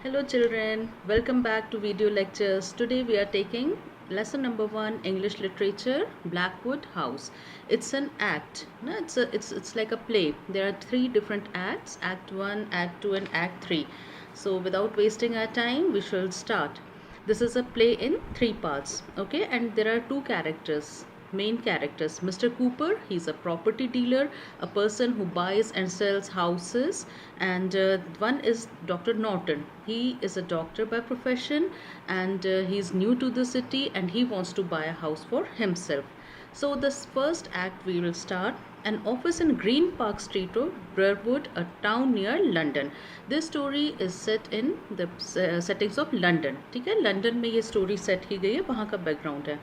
Hello children, welcome back to video lectures. Today we are taking lesson number 1 English literature Blackwood House. It's an act. No, it's like a play. There are three different acts, act 1, act 2 and act 3. So without wasting our time, we shall start. This is a play in three parts, okay? And there are two characters, main characters. Mr. Cooper, he's a property dealer, a person who buys and sells houses. And one is Dr. Norton. He is a doctor by profession, and he's new to the city and he wants to buy a house for himself. So this first act we will start. An office in Green Park Street of Brerewood, a town near London. This story is set in the settings of London. ठीक है, London में ये story set की गई है, वहाँ का background है.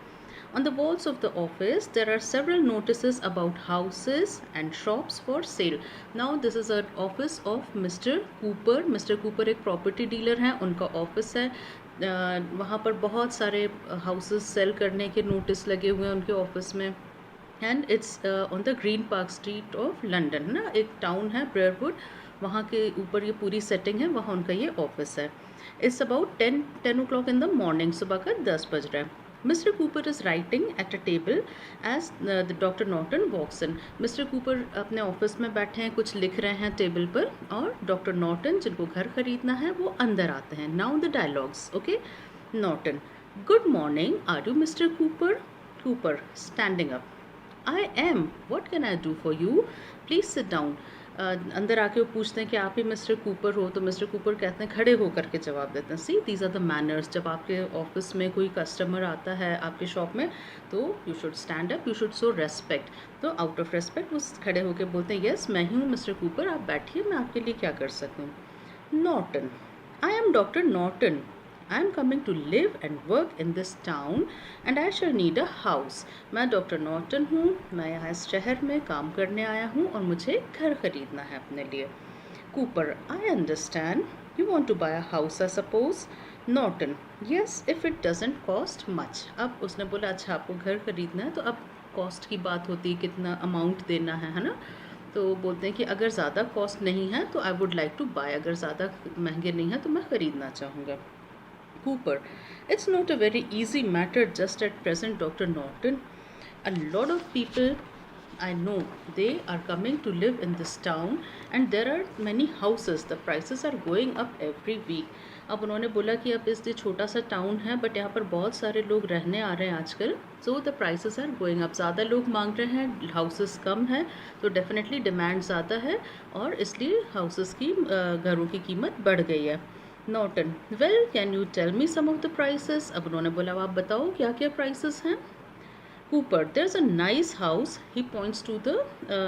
On the walls of the office, there are several notices about houses and shops for sale. Now, this is an office of Mr. Cooper. Mr. Cooper एक property dealer हैं, उनका office है. वहाँ पर बहुत सारे हाउसेस सेल करने के नोटिस लगे हुए हैं उनके ऑफिस में. And it's on the green park street of London ना, एक टाउन है ब्रेयरवुड, वहाँ के ऊपर ये पूरी सेटिंग है, वहाँ उनका ये ऑफिस है. It's about 10 o'clock in the morning, सुबह का 10 बज रहा है. Mr. Cooper is writing at a table as the Dr. Norton walks in. Mr. Cooper अपने ऑफिस में बैठे हैं, कुछ लिख रहे हैं टेबल पर, और डॉक्टर नॉर्टन जिनको घर खरीदना है वो अंदर आते हैं. Now the dialogues. Okay. Norton, good morning, are you mister Cooper? Cooper standing up, I am, what can I do for you, please sit down. अंदर आके वो पूछते हैं कि आप ही मिस्टर कूपर हो, तो मिस्टर कूपर कहते हैं, खड़े होकर के जवाब देते हैं. सी, दीज आर द मैनर्स. जब आपके ऑफिस में कोई कस्टमर आता है आपके शॉप में, तो you should stand up, you should show respect. तो आउट ऑफ रेस्पेक्ट वो खड़े होकर बोलते हैं, यस मैं हूँ मिस्टर कूपर, आप बैठिए, मैं आपके लिए क्या कर सकता हूँ. Norton, I am doctor Norton. I am coming to live and work in this town and I shall need a house. मैं डॉक्टर नॉर्टन हूँ, मैं यहाँ इस शहर में काम करने आया हूँ और मुझे घर खरीदना है अपने लिए. Cooper, I understand. You want to buy a house, I suppose. Norton, yes, if it doesn't cost much. अब उसने बोला, अच्छा आपको घर खरीदना है, तो अब कॉस्ट की बात होती है, कितना अमाउंट देना है ना. तो बोलते हैं कि अगर ज़्यादा कॉस्ट नहीं है तो I would like to buy, अगर ज़्यादा महंगे नहीं है तो मैं ख़रीदना चाहूँगा. Cooper, it's not a very easy matter just at present, Dr. Norton. A lot of people I know, they are coming to live in this town and there are many houses. The prices are going up every week. अब उन्होंने बोला कि अब इस छोटा सा town है but यहाँ पर बहुत सारे लोग रहने आ रहे हैं आजकल, so the prices are going up. ज़्यादा लोग मांग रहे हैं, हाउसेस कम है, तो डेफिनेटली डिमांड ज़्यादा है और इसलिए हाउसेस की घरों की कीमत बढ़ गई है. Norton, well can you tell me some of the prices. अब उन्होंने बोला, आप बताओ क्या क्या प्राइसेस हैं. Cooper, there is a nice house. He points to the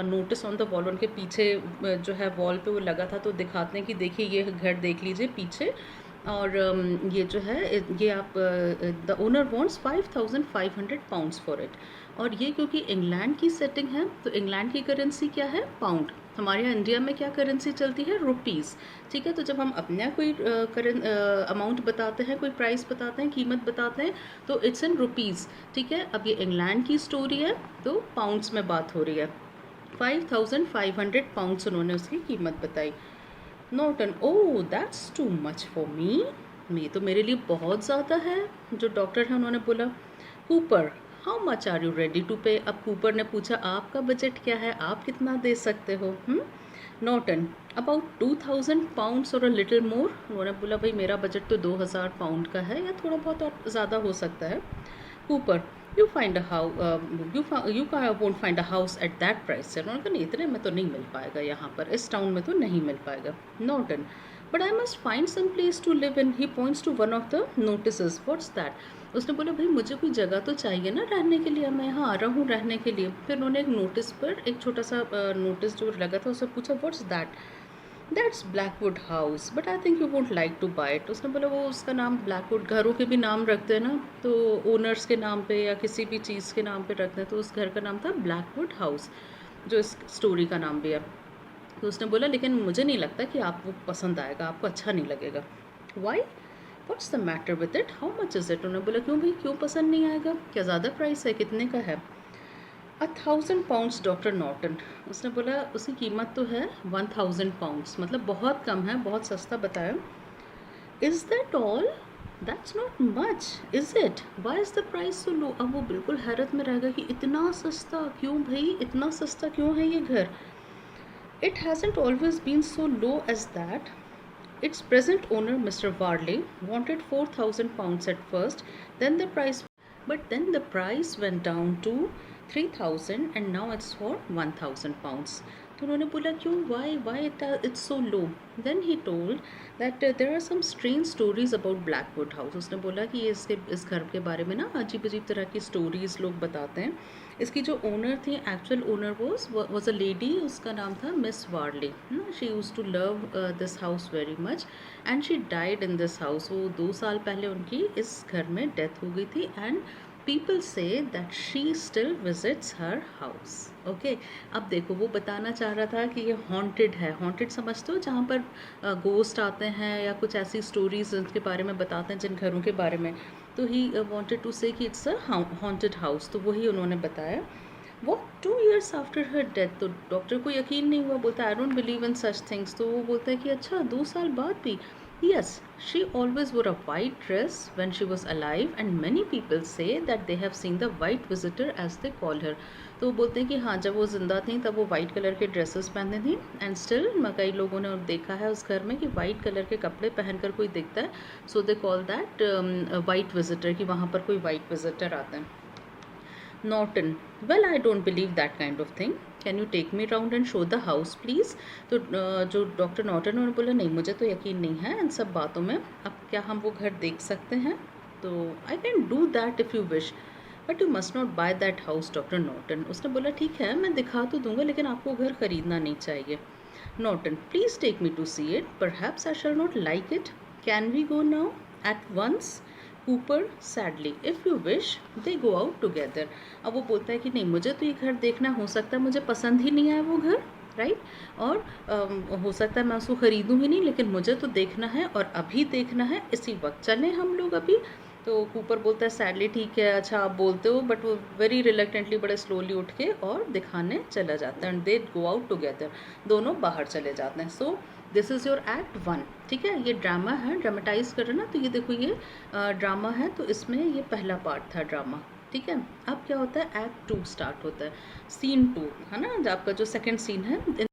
notice on the wall. उनके पीछे जो है वॉल पे वो लगा था, तो दिखाते हैं कि देखिए ये घर देख लीजिए पीछे, और ये जो है ये आप the owner wants £5,500 for it. और ये क्योंकि इंग्लैंड की सेटिंग है, तो इंग्लैंड की करेंसी क्या है, पाउंड. हमारे यहाँ इंडिया में क्या करेंसी चलती है, रुपीज़. ठीक है, तो जब हम अपना कोई अमाउंट बताते हैं, कोई प्राइस बताते हैं, कीमत बताते हैं, तो इट्स इन रुपीज़. ठीक है, अब ये इंग्लैंड की स्टोरी है तो पाउंड्स में बात हो रही है. £5,500 उन्होंने उसकी कीमत बताई. Norton, oh that's too much for me. ये तो मेरे लिए बहुत ज़्यादा है. जो डॉक्टर है उन्होंने बोला. Cooper, how much are you ready to pay. अब कूपर ने पूछा, आपका बजट क्या है, आप कितना दे सकते हो. नॉर्टन, अबाउट £2,000 और अ लिटिल मोर. उन्होंने बोला, भाई मेरा बजट तो £2,000 का है, या थोड़ा बहुत और ज़्यादा हो सकता है. Cooper, you find a how you won't find a house at that price. उन्होंने कहा, नहीं इतने में तो नहीं मिल पाएगा, यहाँ पर इस टाउन में तो नहीं मिल पाएगा. Norton, but I must find some place to live in. He points to one of the notice. What's that. उसने बोला, भाई मुझे कोई जगह तो चाहिए ना रहने के लिए, मैं यहाँ आ रहा हूँ रहने के लिए. फिर उन्होंने एक नोटिस पर एक छोटा सा नोटिस जो लगा था उससे पूछा, what's that. That's Blackwood house, but I think you won't like to buy it. उसने बोला, वो उसका नाम ब्लैकवुड, घरों के भी नाम रखते हैं ना, तो ओनर्स के नाम पे या किसी भी चीज़ के नाम पे रखते हैं, तो उस घर का नाम था ब्लैकवुड हाउस, जो इस स्टोरी का नाम भी है. तो उसने बोला, लेकिन मुझे नहीं लगता कि आपको पसंद आएगा, आपको अच्छा नहीं लगेगा. Why, what's the matter with it, how much is it. उन्होंने बोला, क्यों भाई, क्यों पसंद नहीं आएगा, क्या ज़्यादा प्राइस है, कितने का है. £1,000 डॉक्टर नॉर्टन. उसने बोला, उसकी कीमत तो है £1,000, मतलब बहुत कम है, बहुत सस्ता बताया. Is that all? That's not much, is it? Why is the price so low? अब वो बिल्कुल हैरत में रहेगा कि इतना सस्ता क्यों भाई, इतना सस्ता क्यों है ये घर? It hasn't always been so low as that. Its present owner, Mr. Varley, wanted £4,000 at first, then the price but then the price went down to 3,000 and now it's for £1,000. तो उन्होंने बोला क्यों, why it's so low? Then he told that there are some strange stories about Blackwood House. उसने बोला कि इस घर के बारे में ना अजीब अजीब तरह की स्टोरीज लोग बताते हैं. इसकी जो ओनर थी, actual owner was a lady, उसका नाम था miss Warley. She use to love this house very much and she died in this house. वो 2 साल पहले उनकी इस घर में डेथ हो गई थी and people say that she still visits her house. Okay, अब देखो वो बताना चाह रहा था कि ये हॉन्टेड है. हॉन्टेड समझते हो, जहाँ पर गोस्ट आते हैं या कुछ ऐसी स्टोरीज के बारे में बताते हैं जिन घरों के बारे में. तो ही वांटेड टू से कि इट्स अ हॉन्टेड हाउस. तो वही उन्होंने बताया. वो 2 years आफ्टर हर डेथ. तो डॉक्टर को यकीन नहीं हुआ, बोलता I don't believe in such things. तो वो बोलता है कि अच्छा 2 साल बाद भी. Yes, she always wore a white dress when she was alive and many people say that they have seen the white visitor as they call her. तो वो बोलते हैं कि हाँ, जब वो ज़िंदा थी तब वो वाइट कलर के ड्रेसेस पहनती थी एंड स्टिल कई लोगों ने देखा है उस घर में कि वाइट कलर के कपड़े पहनकर कोई दिखता है. So they call that white visitor, कि वहाँ पर कोई वाइट विजिटर आता है. Norton, well, I don't believe that kind of thing. Can you take me round and show the house, please? तो जो डॉक्टर नॉर्टन उन्होंने बोला नहीं, मुझे तो यकीन नहीं है इन सब बातों में. अब क्या हम वो घर देख सकते हैं? तो I can do that if you wish, but you must not by that house, doctor Norton. उसने बोला ठीक है, मैं दिखा तो दूंगा, लेकिन आपको घर खरीदना नहीं चाहिए. Norton, please take me to see it. Perhaps I shall not like it. Can we go now at once? Cooper sadly, if you wish they go out together. अब वो बोलता है कि नहीं, मुझे तो ये घर देखना, हो सकता है मुझे पसंद ही नहीं आए वो घर, राइट, और हो सकता है मैं उसको ख़रीदूँ ही नहीं, लेकिन मुझे तो देखना है और अभी देखना है, इसी वक्त चलें हम लोग अभी. तो कूपर बोलता है सैडली ठीक है, अच्छा आप बोलते हो, बट वो वेरी रिलेक्टेंटली बड़े स्लोली उठ के और दिखाने चला जाता है and they go out together. दोनों बाहर चले जाते हैं. So this is your act 1. ठीक है, ये ड्रामा है, ड्रामेटाइज कर रहे ना. तो ये देखो, ये ड्रामा है, तो इसमें ये पहला पार्ट था ड्रामा. ठीक है, अब क्या होता है, एक्ट 2 स्टार्ट होता है. सीन 2 है ना, आपका जो सेकंड सीन है.